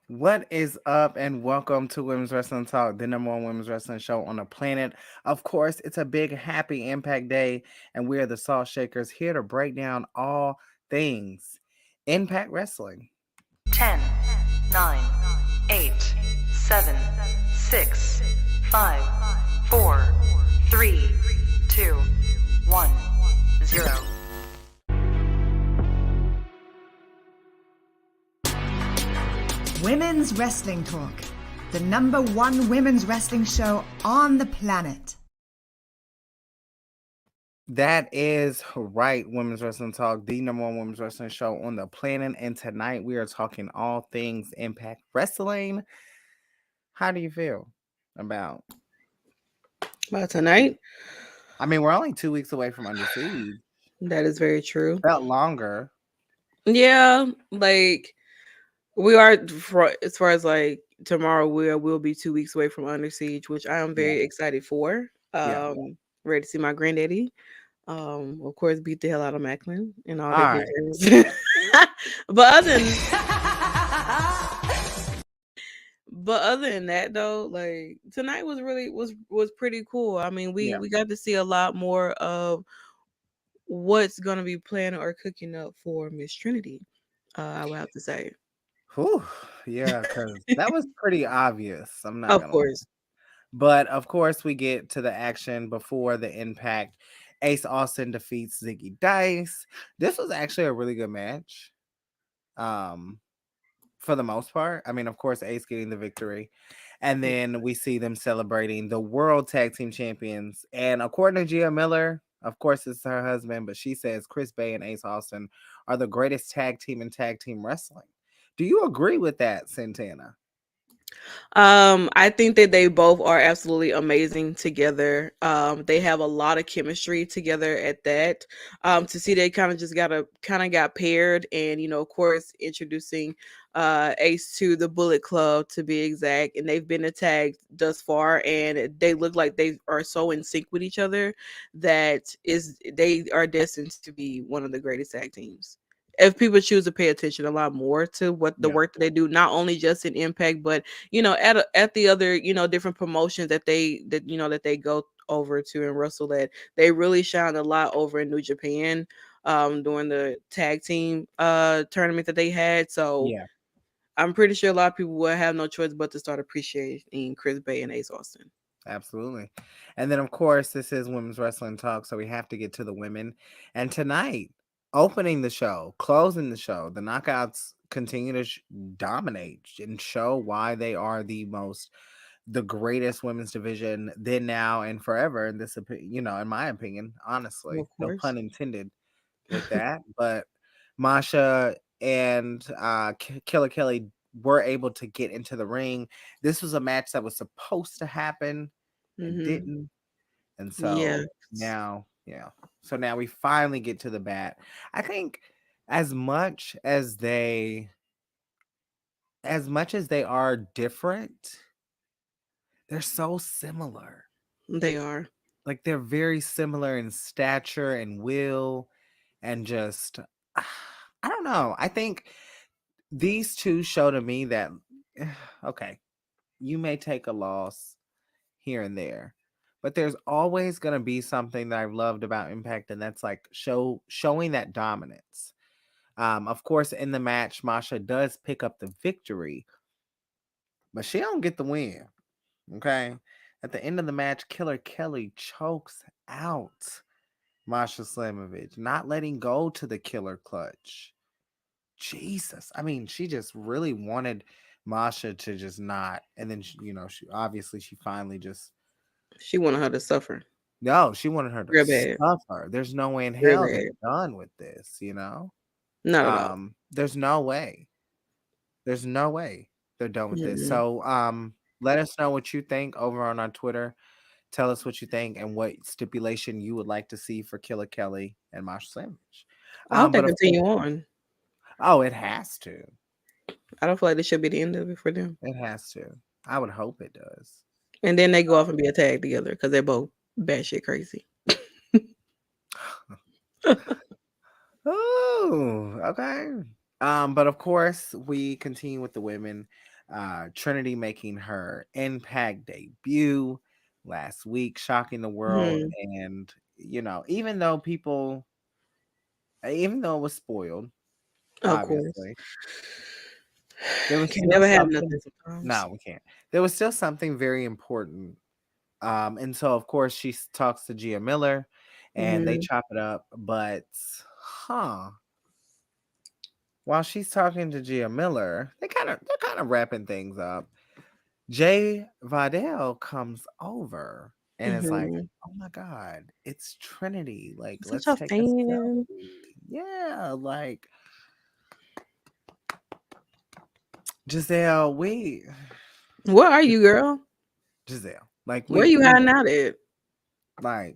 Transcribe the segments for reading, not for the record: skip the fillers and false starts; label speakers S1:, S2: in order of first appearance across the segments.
S1: What is up, and welcome to Women's Wrestling Talk, the number one women's wrestling show on the planet. Of course, it's a big happy impact day, and we are the Salt Shakers here to break down all things Impact Wrestling.
S2: 10, 9, 8, 7, 6, 5, 4, 3, 2, 1, 0.
S3: Women's Wrestling Talk, the number one women's wrestling show on the planet.
S1: That is right, Women's Wrestling Talk, the number one women's wrestling show on the planet. And tonight we are talking all things Impact Wrestling. How do you feel about
S4: tonight?
S1: I mean, we're only 2 weeks away from Under Siege.
S4: That is very true.
S1: Felt longer.
S4: Yeah, like we are as far as like tomorrow we'll be 2 weeks away from Under Siege, which I am very excited for. Ready to see my granddaddy. Of course, beat the hell out of Macklin and all that good jazz. But other than that, though, like tonight was really was pretty cool. I mean, we got to see a lot more of what's gonna be planning or cooking up for Miss Trinity. I would have to say.
S1: Whew, yeah, because that was pretty obvious. I'm not
S4: Of
S1: gonna lie.
S4: course.
S1: But of course, we get to the action before the impact. Ace Austin defeats Ziggy Dice. This was actually a really good match. For the most part. I mean, of course, Ace getting the victory. And then we see them celebrating the World Tag Team Champions. And according to Gia Miller, of course, it's her husband, but she says Chris Bay and Ace Austin are the greatest tag team in tag team wrestling. Do you agree with that, Santana?
S4: I think that they both are absolutely amazing together. They have a lot of chemistry together at that. To see they kind of got paired, and of course, introducing Ace to the Bullet Club to be exact, and they've been attacked thus far, and they look like they are so in sync with each other that they are destined to be one of the greatest tag teams if people choose to pay attention a lot more to what the work that they do, not only just in Impact, but at the other different promotions that they go over to and wrestle at. They really shine a lot over in New Japan during the tag team tournament that they had. So I'm pretty sure a lot of people will have no choice but to start appreciating Chris Bay and Ace Austin.
S1: Absolutely. And then, of course, this is Women's Wrestling Talk, so we have to get to the women. And tonight, opening the show, closing the show, the knockouts continue to dominate and show why they are the greatest women's division then, now, and forever. In this, in my opinion, honestly, no pun intended with that. But Masha and Killer Kelly were able to get into the ring. This was a match that was supposed to happen and didn't. And so now, so now we finally get to the bat. I think as much as they are different, they're so similar.
S4: They are.
S1: Like, they're very similar in stature and will, and just I don't know. I think these two show to me that okay, you may take a loss here and there, but there's always going to be something that I've loved about Impact, and that's like showing that dominance. Of course, in the match, Masha does pick up the victory, but she don't get the win. Okay, at the end of the match, Killer Kelly chokes out Masha Slamovich, not letting go to the killer clutch. Jesus, I mean, she just really wanted Masha to just not, and then she finally just
S4: she wanted her to suffer.
S1: No, she wanted her to
S4: Real bad.
S1: suffer. There's no way in hell they're done with this,
S4: Not at all.
S1: There's no way. There's no way they're done with this. So, let us know what you think over on our Twitter. Tell us what you think and what stipulation you would like to see for Killer Kelly and Masha Slamovich.
S4: I hope they continue on.
S1: Oh, it has to.
S4: I don't feel like this should be the end of it for them.
S1: It has to. I would hope it does.
S4: And then they go off and be attacked together because they're both batshit crazy.
S1: Oh, okay. But of course, we continue with the women. Trinity making her Impact debut last week, shocking the world.
S4: Mhm.
S1: And, even though it was spoiled,
S4: Of course.
S1: obviously, there was
S4: Can
S1: still
S4: never have
S1: something.
S4: nothing sometimes.
S1: No, we can't. There was still something very important. And so, of course, she talks to Gia Miller and they
S4: Mhm.
S1: chop it up. But, while she's talking to Gia Miller, they're kind of wrapping things up. Jay Vidal comes over and it's like,
S4: Mhm.
S1: oh my God, it's Trinity. Like,
S4: I'm such
S1: let's
S4: a
S1: take a
S4: fan.
S1: selfie. Yeah, like Giselle,
S4: Where are you, girl?
S1: Giselle, like
S4: Where
S1: we
S4: you
S1: we
S4: hiding out at?
S1: like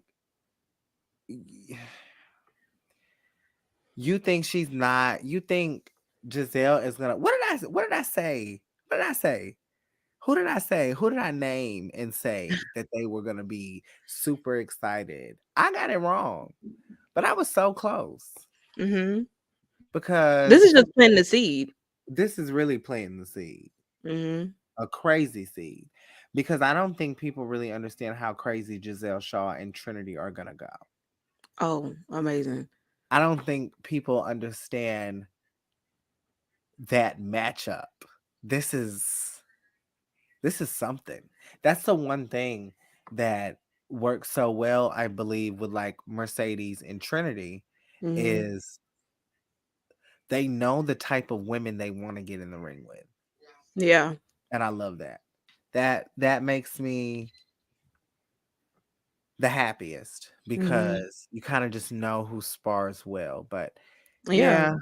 S1: you think she's not, you think Giselle is gonna, what did I say? What did I say? Who did I say? Who did I name and say that they were gonna be super excited? I got it wrong, but I was so close
S4: Mhm. This
S1: because
S4: is just planting the seed.
S1: this is really planting the seed,
S4: Mhm.
S1: a crazy seed, because I don't think people really understand how crazy Giselle Shaw and Trinity are gonna go.
S4: Oh, amazing.
S1: I don't think people understand that matchup. This is this is something. That's the one thing that works so well, I believe, with like Mercedes and Trinity
S4: Mhm.
S1: is they know the type of women they want to get in the ring with.
S4: Yeah.
S1: And I love that. That makes me the happiest
S4: Mhm.
S1: because you kind of just know who spars well. But
S4: Yeah.
S1: yeah,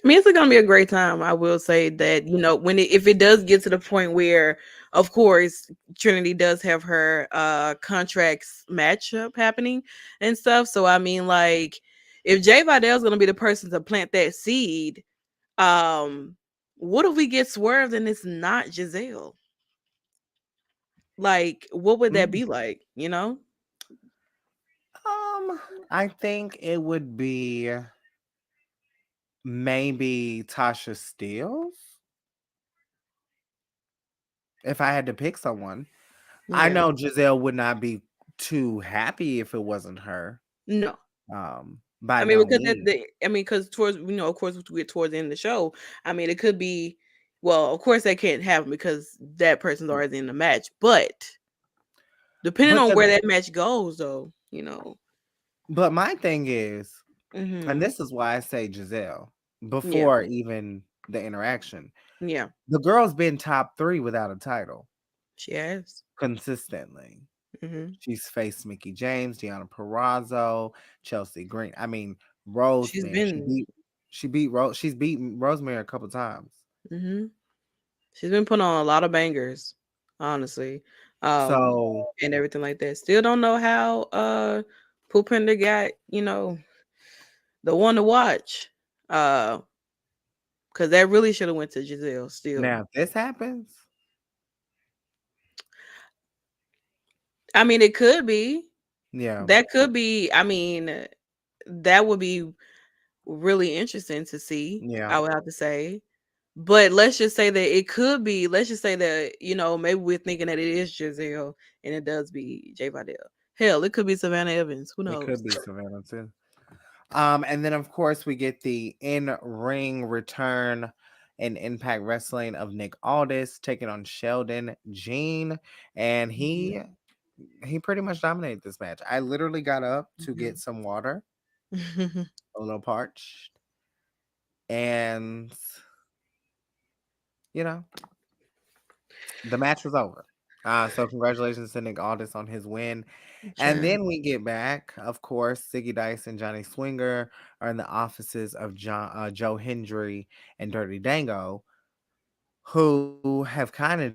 S4: I mean, it's gonna be a great time. I will say that when if it does get to the point where, of course, Trinity does have her contracts matchup happening and stuff. So I mean, like, if Jay Vidal's gonna be the person to plant that seed, um, what if we get swerved and it's not Giselle? Like, what would that
S1: mm,
S4: be like?
S1: um, I think it would be maybe Tasha Steeles if I had to pick someone. I
S4: Yeah.
S1: know Giselle would not be too happy if it wasn't her.
S4: No.
S1: By
S4: I mean,
S1: no
S4: because
S1: means.
S4: because towards of course, we get towards the end of the show. I mean, it could be, well, of course, that can't happen because that person's already in the match. But depending
S1: But
S4: on
S1: the
S4: where that match goes, though.
S1: but my thing is, and
S4: Mm-hmm.
S1: this is why I say Giselle
S4: Yeah,
S1: before even the interaction.
S4: yeah,
S1: The girl's been top 3 without a title
S4: she has.
S1: consistently.
S4: Mm-hmm.
S1: She's faced Mickey James, Deonna Purrazzo, Chelsea Green. I mean,
S4: She's
S1: Rosemary.
S4: been,
S1: She's beaten Rosemary a couple times.
S4: mm-hmm. She's been putting on a lot of bangers, honestly,
S1: So
S4: and everything like that. Still don't know how Poopender got the one to watch. Uh, because that really should have went to Giselle still.
S1: now if this happens,
S4: I mean, it could be.
S1: yeah,
S4: That could be. I mean, that would be really interesting to see,
S1: yeah,
S4: I would have to say. But let's just say that it could be. Let's just say that, maybe we're thinking that it is Giselle and it does be J Vidal. Hell, it could be Savannah Evans. Who
S1: it could
S4: knows?
S1: be Savannah too. And then of course we get the in-ring return in Impact Wrestling of Nick Aldis taking on Sheldon Jean, and he pretty much dominated this match. I literally got up to get some water,
S4: Mhm.
S1: a little parched, and you know the match was over. So congratulations to Nick Aldis on his win. And
S4: Sure.
S1: then we get back, of course, Ziggy Dice and Johnny Swinger are in the offices of Joe Hendry and Dirty Dango, who have kind of,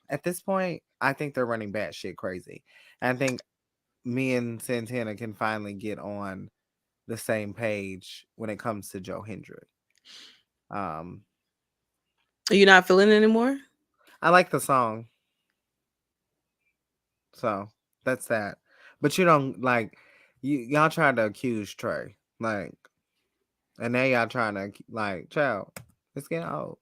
S1: at this point, I think they're running batshit crazy. And I think me and Santana can finally get on the same page when it comes to Joe Hendry. Um,
S4: Are you not feeling it anymore?
S1: I like the song, so that's that. But you don't like y'all trying to accuse Trey, like, and now y'all trying to like, child, it's getting old.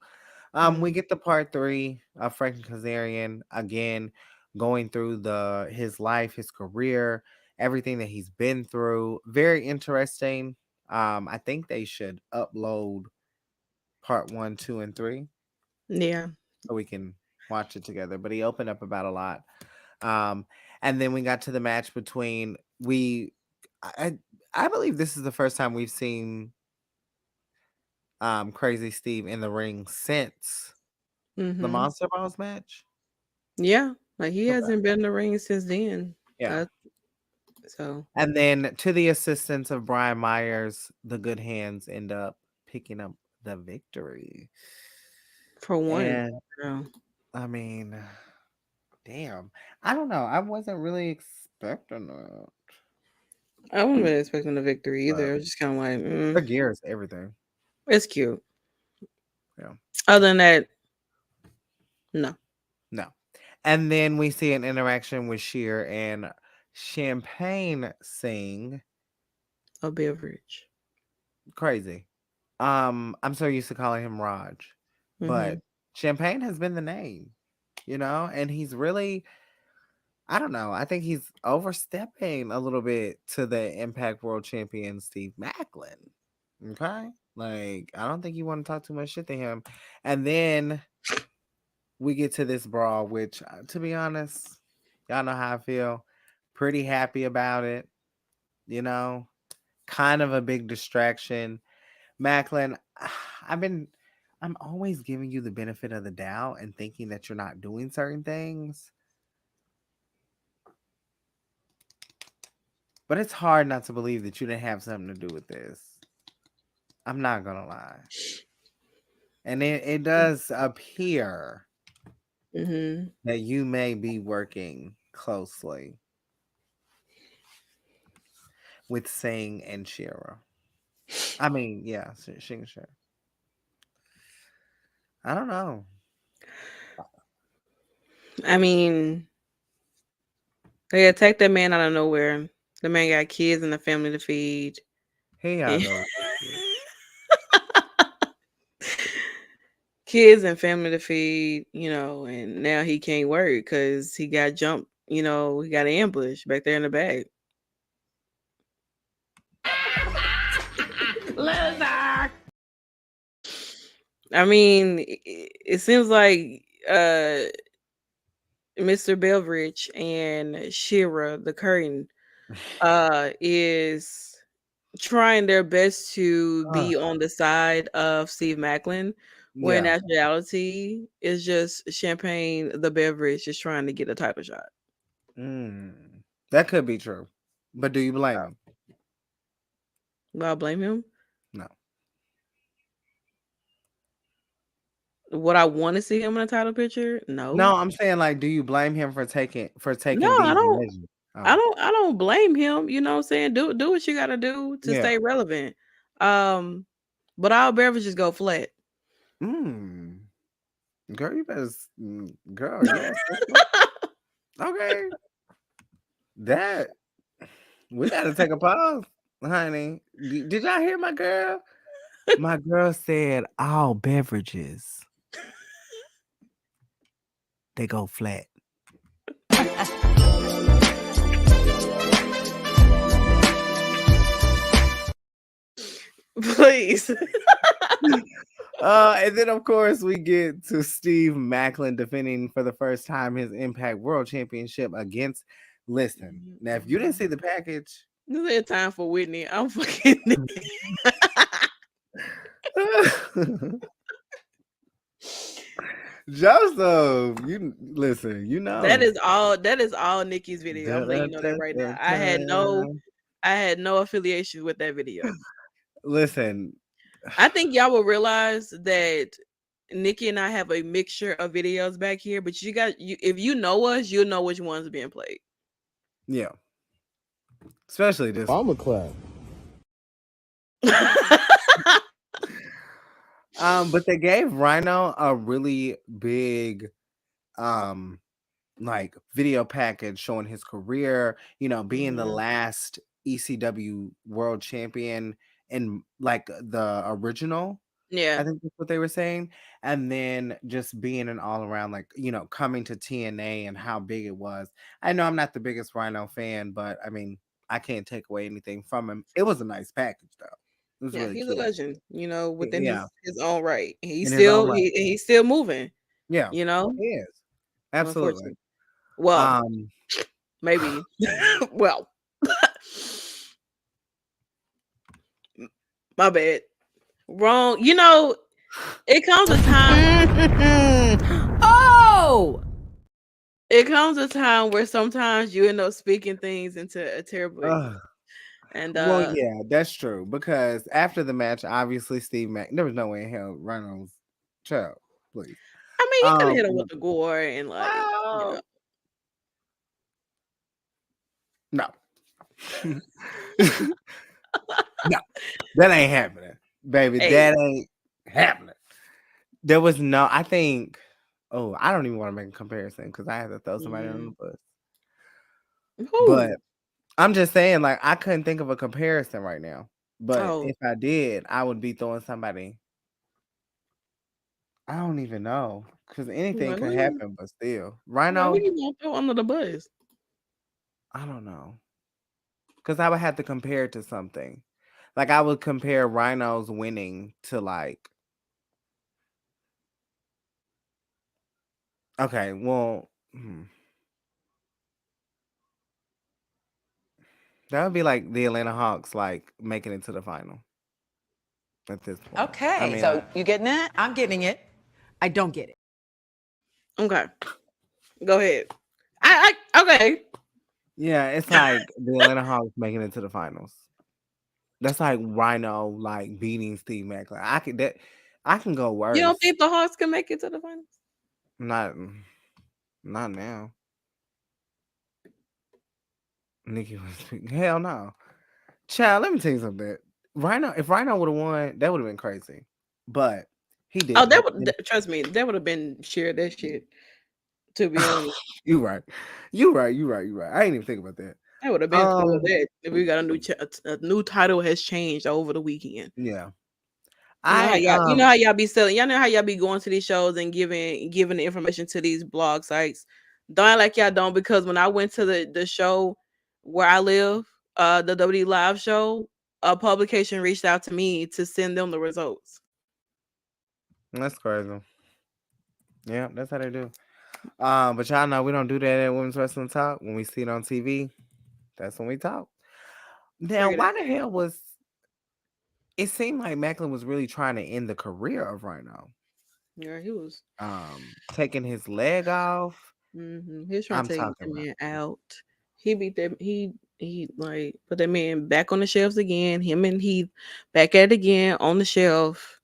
S1: We get the part 3 of Frankie Kazarian again, going through his life, his career, everything that he's been through. Very interesting. I think they should upload part 1, 2, and 3
S4: Yeah.
S1: so we can watch it together. But he opened up about a lot. And then we got to the match between I believe this is the first time we've seen Crazy Steve in the ring since the
S4: Mm-hmm.
S1: Monster Balls match.
S4: Yeah. Like he
S1: Okay.
S4: hasn't been in the ring since then.
S1: Yeah.
S4: So
S1: And then to the assistance of Brian Myers, the Good Hands end up picking up the victory.
S4: for one,
S1: And I mean, damn. I don't know. I wasn't really expecting that.
S4: I wasn't really expecting a victory either.
S1: But
S4: I was just kind of like,
S1: the gear is everything.
S4: it's cute.
S1: Yeah.
S4: Other than that, no.
S1: No. And then we see an interaction with Sheer and Champagne Singh.
S4: A beverage.
S1: Crazy. I'm so used to calling him Raj. But Champagne has been the name, and he's really, I don't know, I think he's overstepping a little bit to the Impact World Champion Steve Macklin. Okay? Like, I don't think you want to talk too much shit to him. And then we get to this brawl, which, to be honest, y'all know how I feel. Pretty happy about it. Kind of a big distraction. Macklin, I'm always giving you the benefit of the doubt and thinking that you're not doing certain things. But it's hard not to believe that you didn't have something to do with this. I'm not going to lie. And it does appear that you may be working closely with Singh and Shira. I mean, yeah, Singh and Shira. I don't know.
S4: I mean, they attacked that man out of nowhere. The man got kids and a family to feed. Kids and family to feed, and now he can't work because he got jumped, he got an ambush back there in the back. Loser! I mean, it seems like Mr. Beveridge and Shira, the curtain, is trying their best to be on the side of Steve Macklin, when in actuality is just Champagne, the beverage, just trying to get a title shot.
S1: That could be true. But do you blame him?
S4: Do I blame him?
S1: No.
S4: Would I want to see him in a title picture? No.
S1: No, I'm saying, like, do you blame him for taking
S4: No, I don't.
S1: divisions?
S4: I don't blame him. You know what I'm saying? Do what you gotta do to stay relevant. But all beverages go flat.
S1: Girl, you better, girl, yes. Okay. That, we gotta take a pause, honey. Did y'all hear my girl? My girl said all beverages, they go flat.
S4: Please.
S1: And then, of course, we get to Steve Macklin defending for the first time his Impact World Championship against. Listen, now if you didn't see the package,
S4: this ain't time for Whitney. I'm fucking.
S1: Joseph, you listen.
S4: That is all Nikki's video. I'm letting you know that right now. I had no affiliation with that video.
S1: Listen,
S4: I think y'all will realize that Nikki and I have a mixture of videos back here, but if you know us, you'll know which ones are being played.
S1: Yeah, especially this.
S5: Bomber clap.
S1: But they gave Rhino a really big, like, video package showing his career. Being the last ECW World Champion in, like, the original.
S4: Yeah.
S1: I think that's what they were saying. And then just being an all around, like, coming to TNA and how big it was. I know I'm not the biggest Rhino fan, but I mean, I can't take away anything from him. It was a nice package, though. It was
S4: Yeah,
S1: really
S4: he's a
S1: cute.
S4: legend, within
S1: Yeah,
S4: his own right.
S1: in his own right.
S4: He's still moving,
S1: Yeah,
S4: you know,
S1: he is. Absolutely.
S4: unfortunately. Well,
S1: Um,
S4: maybe. Well, my bad. Wrong. It comes a time.
S3: Oh!
S4: It comes a time where sometimes you end up speaking things into a terrible existence. And
S1: well, yeah, that's true. Because after the match, obviously Steve Mac, there was no way in hell Rhino's child, please.
S4: I mean, he could have hit him
S1: No.
S4: with the gore and
S1: No. No, that ain't happening, baby.
S4: Hey.
S1: That ain't happening. There was no, I think, I don't even want to make a comparison because I had to throw somebody on the bus.
S4: Who?
S1: But I'm just saying, like, I couldn't think of a comparison right now. But
S4: Oh.
S1: if I did, I would be throwing somebody. I don't even know because anything could happen, but still. Rhino,
S4: Who you gonna throw under the bus?
S1: I don't know. Because I would have to compare it to something. Like, I would compare Rhino's winning to, like, okay, well, that would be like the Atlanta Hawks, like, making it to the final at this point.
S5: Okay,
S1: I mean,
S5: so you getting that?
S3: I'm getting it. I don't get it.
S4: Okay. Go ahead. Okay.
S1: yeah, it's like the Atlanta Hawks making it to the finals. That's like Rhino, like, beating Steve Macklin. I can go worse.
S4: You don't think the Hawks can make it to the finals?
S1: Not now. Nikki was speaking. Hell no. Child, let me tell you something. If Rhino would have won, that would have been crazy. But he did.
S4: Oh, trust me, that would have been shared that shit. To be honest.
S1: You right. I ain't even think about that.
S4: That would have been cool. That if we got a new title has changed over the weekend.
S1: Yeah.
S4: You know how y'all be selling. Y'all know how y'all be going to these shows and giving the information to these blog sites. Don't act like y'all don't, because when I went to the show where I live, the WWE live show, a publication reached out to me to send them the results.
S1: That's crazy. Yeah, that's how they do. But y'all know we don't do that at Women's Wrestling Talk. When we see it on TV, that's when we talk. Now, why the hell was it seemed like Macklin was really trying to end the career of Rhino?
S4: Yeah, he was
S1: taking his leg off.
S4: Mm-hmm. He was trying to take the man out. He beat them. He like put that man back on the shelves again. Him and Heath back at it again on the shelf.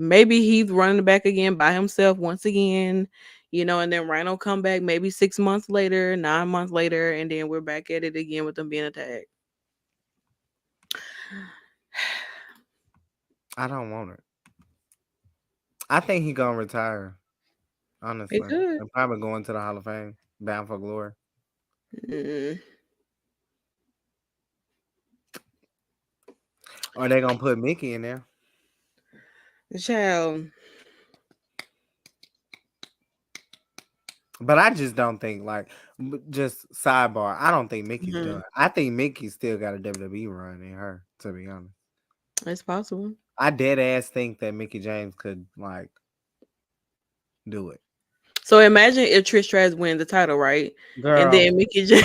S4: Maybe Heath running back again by himself once again, and then Rhino come back maybe 6 months later, 9 months later, and then we're back at it again with them being attacked.
S1: I don't want it. I think he gonna retire. Honestly, I'm probably going to the Hall of Fame, Bound for Glory. Or they gonna put Mickey in there.
S4: Child.
S1: But I just don't think, like, just sidebar, I don't think Mickey's done. I think Mickey still got a WWE run in her, to be honest.
S4: It's possible.
S1: I dead ass think that Mickie James could, like, do it.
S4: So imagine if Trish Stratus wins the title, right?
S1: Girl.
S4: And then Mickie James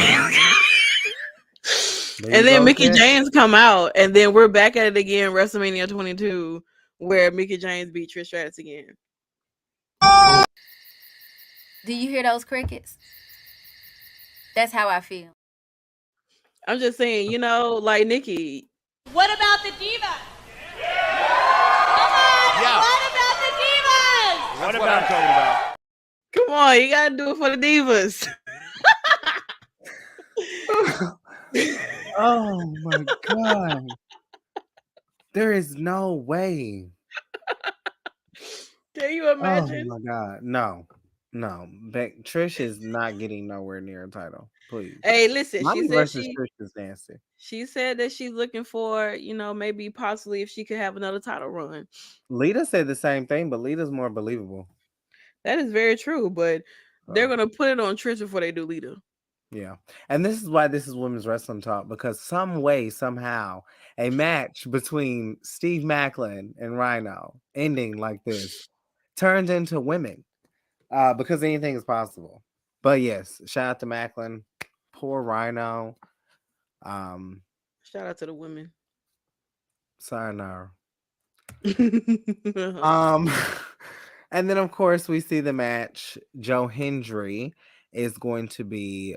S4: Mickie James come out, and then we're back at it again, WrestleMania 22, where Mickie James beat Trish Stratus again.
S6: Do you hear those crickets? That's how I feel.
S4: I'm just saying, like Nikki.
S7: What about the divas? Come on! Yeah. What about the divas?
S8: What about I'm talking about?
S4: Come on, you gotta do it for the divas.
S1: Oh my god. There is no way.
S4: Can you imagine?
S1: Oh my god. No. No, Trish is not getting nowhere near a title. Please.
S4: Hey, listen,
S1: Mommy versus Trish is nasty.
S4: she said that she's looking for, maybe possibly if she could have another title run.
S1: Lita said the same thing, but Lita's more believable.
S4: That is very true, but they're
S1: Oh.
S4: gonna put it on Trish before they do Lita.
S1: Yeah. And this is why this is women's wrestling talk, because some way, somehow, a match between Steve Macklin and Rhino ending like this turns into women. Because anything is possible. But yes, shout out to Macklin. Poor Rhino.
S4: Shout out to the women.
S1: Sayonara. And then of course we see the match. Joe Hendry is going to be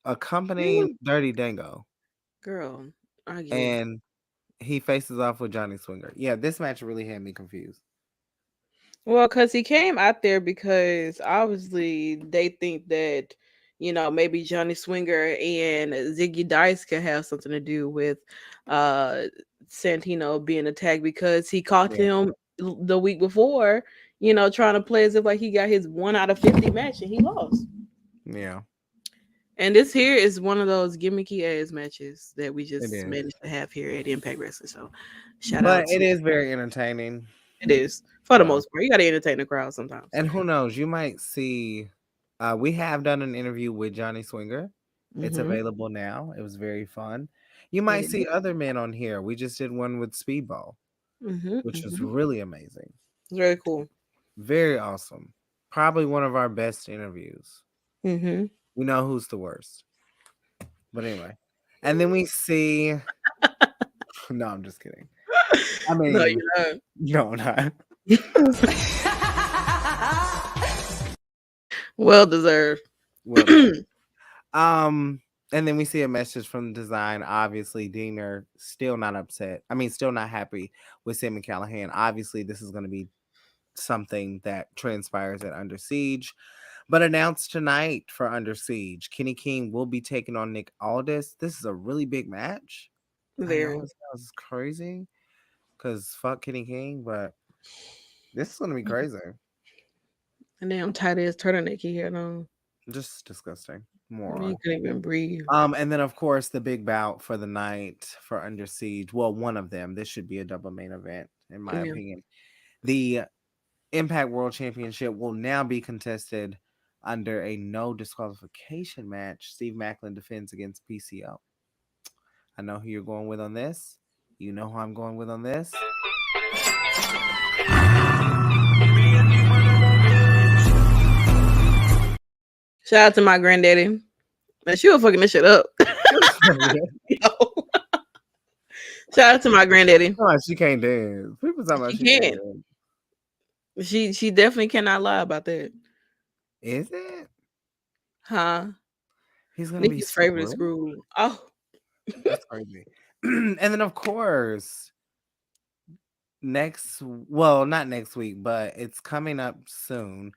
S1: accompanying Dirty Dango.
S4: Girl, I get.
S1: And he faces off with Johnny Swinger. Yeah, this match really had me confused.
S4: Well, because he came out there because obviously they think that, maybe Johnny Swinger and Ziggy Dice could have something to do with Santino being attacked, because he caught him the week before, trying to play as if like he got his 1 out of 50 match and he lost.
S1: Yeah.
S4: And this here is one of those gimmicky ass matches that we just managed to have here at Impact Wrestling. So shout out.
S1: But it is very entertaining.
S4: It is, for the most part. You got to entertain the crowd sometimes.
S1: And who knows, you might see, we have done an interview with Johnny Swinger. It's available now. It was very fun. You might see other men on here. We just did one with Speedball, which was really amazing.
S4: Very cool.
S1: Very awesome. Probably one of our best interviews. We know who's the worst. But anyway. And then we see... No, I'm just kidding. I mean...
S4: No, you're not.
S1: No, not.
S4: Well deserved.
S1: Well deserved. And then we see a message from Design. Obviously, Diener still not upset. I mean, still not happy with Sam and Callahan. Obviously, this is going to be something that transpires at Under Siege. But announced tonight for Under Siege, Kenny King will be taking on Nick Aldis. This is a really big match.
S4: Very.
S1: I know it sounds crazy because fuck Kenny King, but this is going to be crazy.
S4: And damn tight ass turtleneck he had on.
S1: Just disgusting. More.
S4: He couldn't even breathe.
S1: And then of course the big bout for the night for Under Siege. Well, one of them. This should be a double main event, in my opinion. The Impact World Championship will now be contested under a no disqualification match. Steve Macklin defends against PCO. I know who you're going with on this. You know who I'm going with on this.
S4: Shout out to my granddaddy. Man, she was fucking this shit up. Shout out to my granddaddy.
S1: Oh, she can't dance. People talking about she can't dance.
S4: She definitely cannot lie about that.
S1: Is it?
S4: Huh?
S1: He's gonna be
S4: Nikki's favorite screw. Oh,
S1: that's crazy. And then of course, not next week, but it's coming up soon.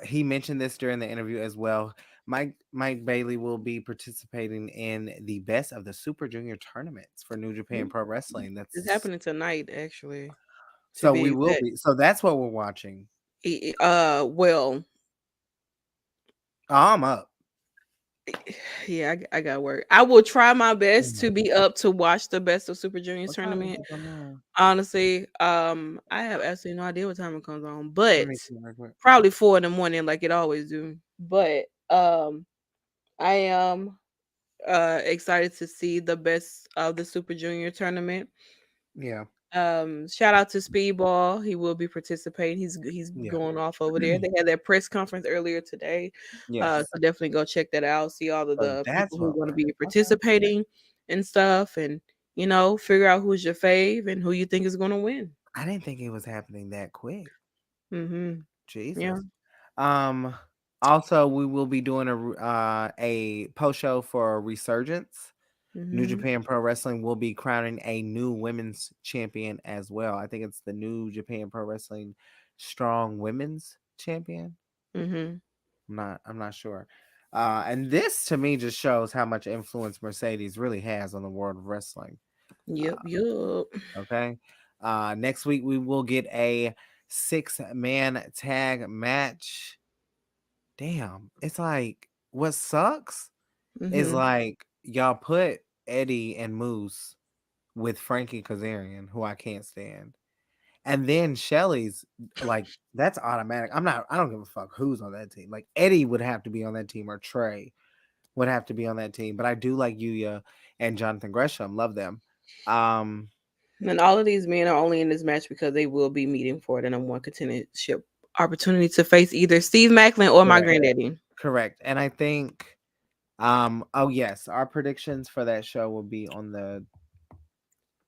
S1: He mentioned this during the interview as well. Mike Bailey will be participating in the Best of the Super Junior tournaments for New Japan Pro Wrestling.
S4: It's happening tonight, actually.
S1: So we will be. So that's what we're watching.
S4: Well,
S1: I'm up.
S4: Yeah, I got work. I will try my best to be up to watch the Best of Super Juniors tournament. Honestly, I have absolutely no idea what time it comes on, but probably 4 a.m, like it always do. But I am excited to see the Best of the Super Junior tournament.
S1: Yeah.
S4: Shout out to Speedball. He will be participating. He's going off over there. They had that press conference earlier today. So definitely go check that out. See all of the people who are going to be participating and stuff, and figure out who's your fave and who you think is going to win.
S1: I didn't think it was happening that quick. Jesus.
S4: Yeah.
S1: Also, we will be doing a post show for Resurgence. New Japan Pro Wrestling will be crowning a new women's champion as well. I think it's the New Japan Pro Wrestling Strong Women's Champion. I'm not sure. And this to me just shows how much influence Mercedes really has on the world of wrestling.
S4: Yep.
S1: Okay. Next week we will get a 6-man tag match. Damn, it's like what sucks is like y'all put Eddie and Moose with Frankie Kazarian, who I can't stand. And then Shelly's like, that's automatic. I don't give a fuck who's on that team. Like Eddie would have to be on that team, or Trey would have to be on that team. But I do like Yuya and Jonathan Gresham. Love them.
S4: And all of these men are only in this match because they will be meeting for the number one contendership opportunity to face either Steve Macklin or my granddaddy.
S1: Correct. And I think, oh yes, our predictions for that show will be on the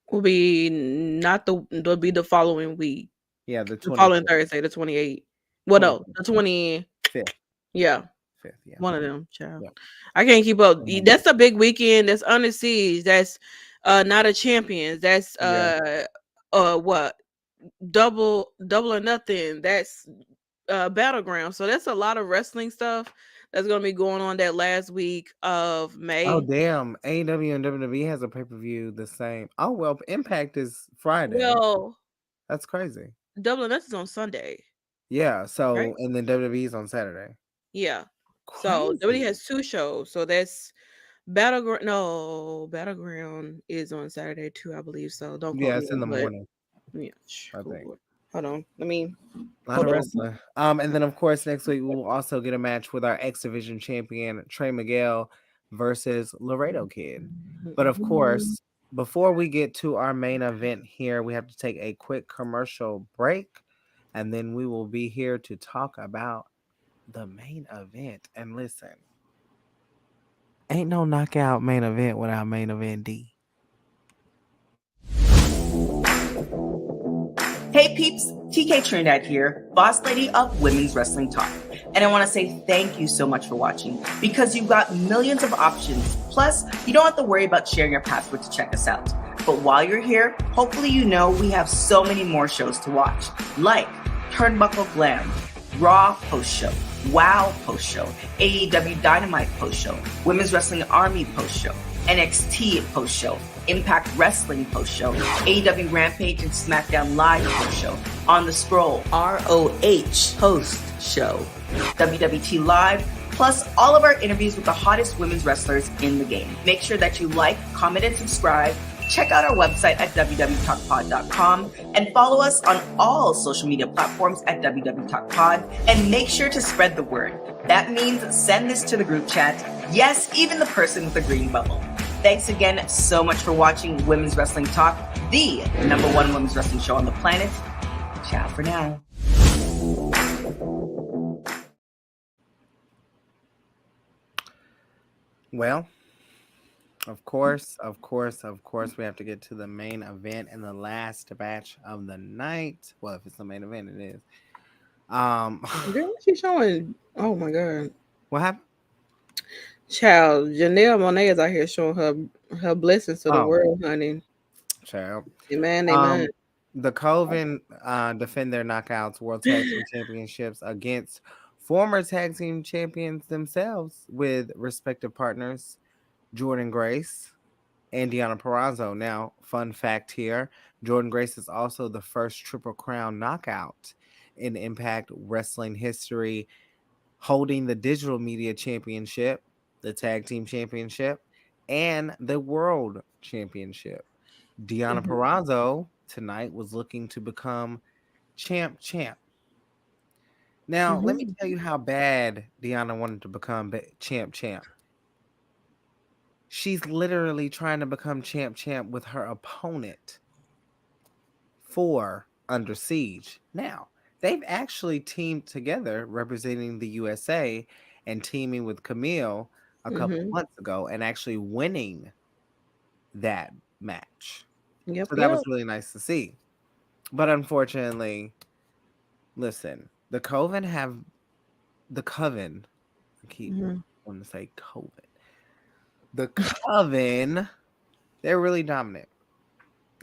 S4: Will be the following week.
S1: Yeah, the
S4: following Thursday, the 28th. Well, no, the
S1: 25th.
S4: Yeah.
S1: 5th, yeah.
S4: One of them, child. Yep. I can't keep up. That's a big weekend. That's Under Siege. That's Not a Champions. That's what? Double or Nothing. That's Battleground. So that's a lot of wrestling stuff that's gonna be going on that last week of May.
S1: Oh damn! AEW and WWE has a pay-per-view the same. Oh well, Impact is Friday.
S4: Well,
S1: that's crazy.
S4: Double or Nothing is on Sunday.
S1: Yeah. So right? And then WWE is on Saturday.
S4: Yeah. Crazy. So WWE has 2 shows. So that's Battleground. No, Battleground is on Saturday too, I believe. So don't.
S1: Yeah, it's in the morning.
S4: Yeah,
S1: I think.
S4: Hold on. Let me.
S1: A lot of wrestling. And then of course next week we will also get a match with our X Division champion Trey Miguel versus Laredo Kid. But of course, before we get to our main event here, we have to take a quick commercial break, and then we will be here to talk about the main event. And listen, ain't no knockout main event without main event D.
S5: Hey peeps, TK Trinidad here, boss lady of Women's Wrestling Talk. And I want to say thank you so much for watching, because you've got millions of options. Plus, you don't have to worry about sharing your password to check us out. But while you're here, hopefully you know we have so many more shows to watch, like Turnbuckle Glam, Raw post-show, WoW post-show, AEW Dynamite post-show, Women's Wrestling Army post-show, NXT post-show, Impact Wrestling post-show, AEW Rampage and SmackDown Live post-show, On the Scroll, ROH post-show, WWT Live, plus all of our interviews with the hottest women's wrestlers in the game. Make sure that you like, comment, and subscribe. Check out our website at www.talkpod.com and follow us on all social media platforms at www.talkpod, and make sure to spread the word. That means send this to the group chat. Yes, even the person with the green bubble. Thanks again so much for watching Women's Wrestling Talk, the #1 women's wrestling show on the planet. Ciao for now.
S1: Well, of course, we have to get to the main event and the last match of the night. Well, if it's the main event, it is.
S4: Girl, she's showing. Oh my god.
S1: What happened?
S4: Child, Janelle Monáe is out here showing her blessings to the world, honey.
S1: Child.
S4: Amen.
S1: The Coven defend their Knockouts World Tag Team Championships against former tag team champions themselves with respective partners Jordynne Grace and Deonna Purrazzo. Now, fun fact here, Jordynne Grace is also the first Triple Crown knockout in Impact Wrestling history, holding the Digital Media Championship, the Tag Team Championship, and the World Championship. Deonna Purrazzo tonight was looking to become champ. Now, let me tell you how bad Deonna wanted to become champ. She's literally trying to become champ with her opponent for Under Siege. Now, they've actually teamed together representing the USA and teaming with Camille a couple months ago and actually winning that match.
S4: Yep,
S1: so that was really nice to see. But unfortunately, listen, the Coven, I keep wanting to say Coven. The Coven, they're really dominant.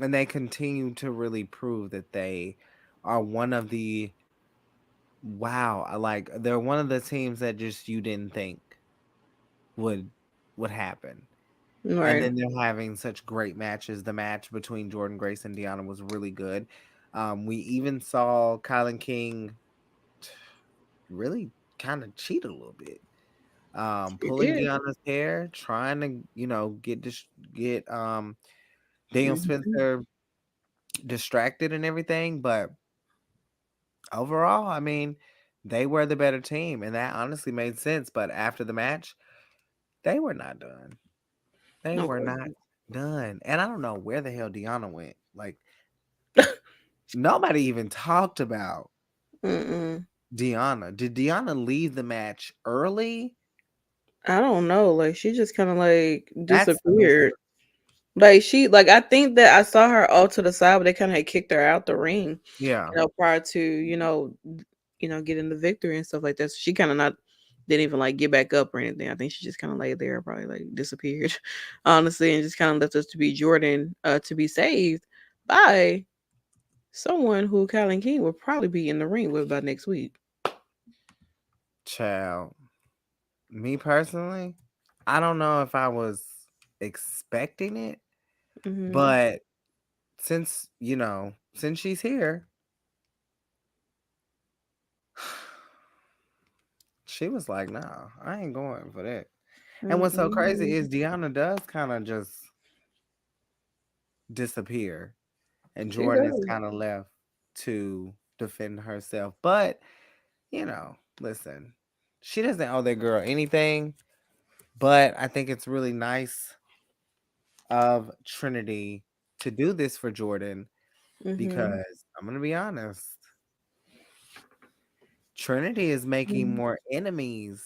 S1: And they continue to really prove that they are one of the they're one of the teams that just you didn't think would happen. Right. And then they're having such great matches. The match between Jordynne Grace and Deonna was really good. We even saw Kylan King really kind of cheat a little bit.
S4: She
S1: Pulling
S4: did.
S1: Deonna's hair, trying to, get Daniel
S4: Mhm.
S1: Spencer distracted and everything, but overall, I mean, they were the better team, and that honestly made sense. But after the match, they were not done. They were
S4: Okay.
S1: not done. And I don't know where the hell Deonna went. Like, nobody even talked about
S4: Mm-mm.
S1: Deonna. Did Deonna leave the match early?
S4: I don't know. Like she just kind of like
S1: That's the mystery.
S4: disappeared. Like I think that I saw her all to the side, but they kind of had kicked her out the ring,
S1: Yeah.
S4: prior to getting the victory and stuff like that. So she kind of not didn't even like get back up or anything. I think she just kind of laid there, probably like disappeared, honestly, and just kind of left us to be Jordynne, to be saved by someone who Kylan King will probably be in the ring with by next week.
S1: Child. Me personally, I don't know if I was expecting it,
S4: Mm-hmm.
S1: but since she's here, she was like, "Nah, I ain't going for that." And what's so crazy
S4: Mm-hmm.
S1: is Deonna does kind of just disappear, and
S4: She
S1: Jordan is
S4: does.
S1: kind of left to defend herself. But listen, she doesn't owe that girl anything. But I think it's really nice of Trinity to do this for Jordynne
S4: Mm-hmm.
S1: because I'm gonna be honest, Trinity is making more enemies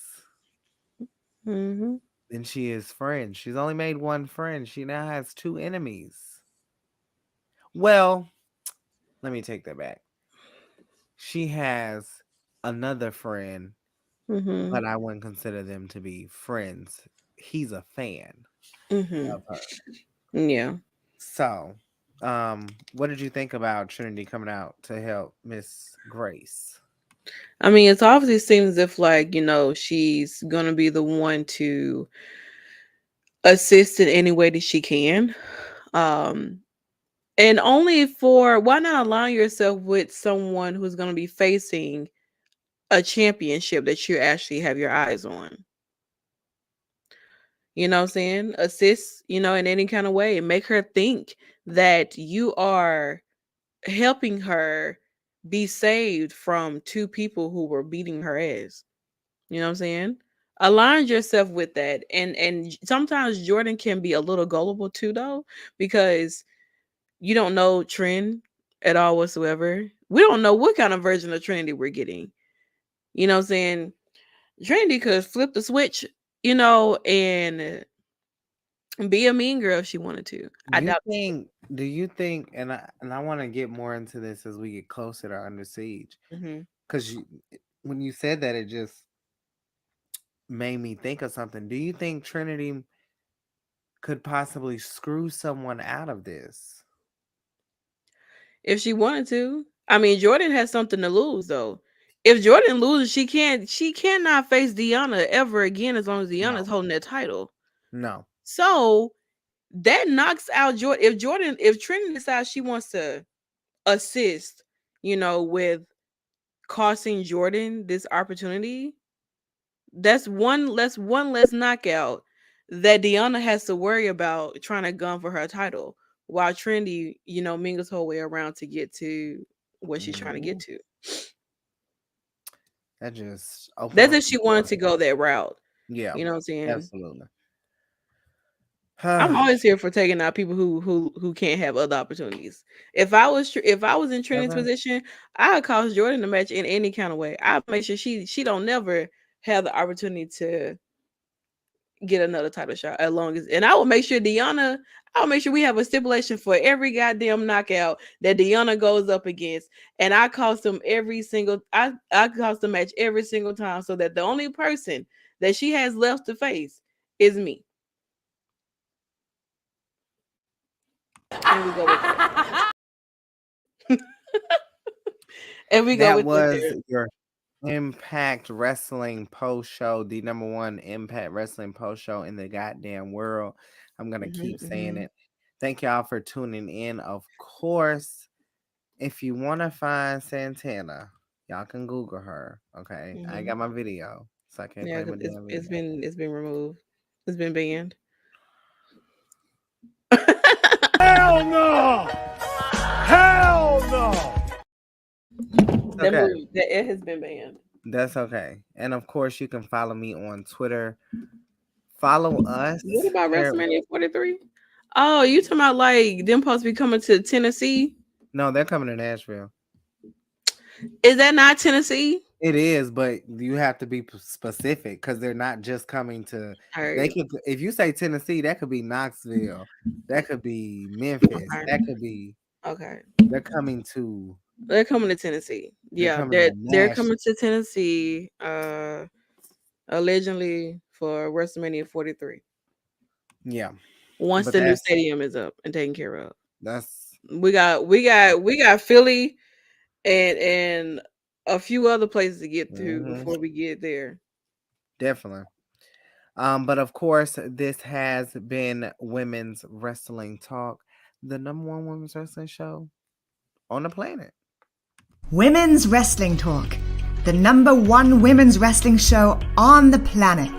S4: Mm-hmm.
S1: than she is friends. She's only made one friend. She now has two enemies. Well, let me take that back. She has another friend,
S4: Mm-hmm.
S1: but I wouldn't consider them to be friends. He's a fan
S4: Mm-hmm.
S1: of her.
S4: Yeah.
S1: So, what did you think about Trinity coming out to help Miss Grace?
S4: I mean, it's obviously seems as if she's gonna be the one to assist in any way that she can. Um, and only for why not align yourself with someone who's gonna be facing a championship that you actually have your eyes on. You know what I'm saying? Assist, in any kind of way and make her think that you are helping her be saved from two people who were beating her ass. You know what I'm saying? Align yourself with that. And sometimes Jordynne can be a little gullible too though, because you don't know Trend at all whatsoever. We don't know what kind of version of Trinity we're getting. You know what I'm saying? Trinity could flip the switch, and be a mean girl if she wanted to. I
S1: You
S4: doubt.
S1: think? Do you think? And I want to get more into this as we get closer to Under Siege,
S4: Mhm.
S1: because when you said that, it just made me think of something. Do you think Trinity could possibly screw someone out of this?
S4: If she wanted to. I mean, Jordynne has something to lose though. If Jordynne loses, she cannot face Deonna ever again as long as Deonna's
S1: No,
S4: holding that title.
S1: no.
S4: So that knocks out Jordan. If Trinity decides she wants to assist, with costing Jordynne this opportunity, that's one less knockout that Deonna has to worry about trying to gun for her title, while Trinity, mingles her way around to get to what she's trying to get
S1: Mhm.
S4: to.
S1: That just opened
S4: That's
S1: up
S4: if
S1: some
S4: she wanted
S1: doors.
S4: to go that route.
S1: Yeah,
S4: You know what I'm saying?
S1: absolutely.
S4: I'm always here for taking out people who can't have other opportunities. If I was in Trinity's
S1: Ever?
S4: position, I'd cost Jordynne the match in any kind of way. I'd make sure she don't never have the opportunity to get another title shot as long as, and I will make sure I'll make sure we have a stipulation for every goddamn knockout that Deonna goes up against, and I cost them I cost the match every single time, so that the only person that she has left to face is me. And we go with that. And we go
S1: That
S4: with that
S1: was
S4: there.
S1: your Impact Wrestling post show, the number one Impact Wrestling post show in the goddamn world. I'm gonna
S4: Mhm,
S1: keep saying
S4: mhm.
S1: it. Thank y'all for tuning in. Of course, if you want to find Santana, y'all can Google her. Okay, I
S4: Mhm.
S1: got my video, so I can't
S4: Yeah,
S1: play my
S4: 'cause
S1: damn
S4: it's
S1: video.
S4: been removed. It's been banned.
S8: Hell no! Hell no!
S4: That
S1: Okay.
S4: movie, it has been banned.
S1: That's okay. And of course, you can follow me on Twitter. Follow us.
S4: What about
S1: Here-
S4: WrestleMania 43? Oh, you talking about like them supposed to be coming to Tennessee?
S1: No, they're coming to Nashville.
S4: Is that not Tennessee?
S1: It is, but you have to be specific because they're not just coming to. They could, if you say Tennessee, that could be Knoxville, that could be Memphis,
S4: Okay.
S1: that could be.
S4: Okay.
S1: They're coming to.
S4: They're coming to Tennessee. Yeah,
S1: coming to
S4: they're coming to Tennessee. Allegedly for WrestleMania 43.
S1: Yeah.
S4: Once
S1: But
S4: the new
S1: that's-
S4: stadium is up and taken care of.
S1: That's
S4: We got Philly and a few other places to get to before we get there.
S1: definitely. But of course, this has been Women's Wrestling Talk, the number one women's wrestling show on the planet.
S3: Women's Wrestling Talk, the number one women's wrestling show on the planet.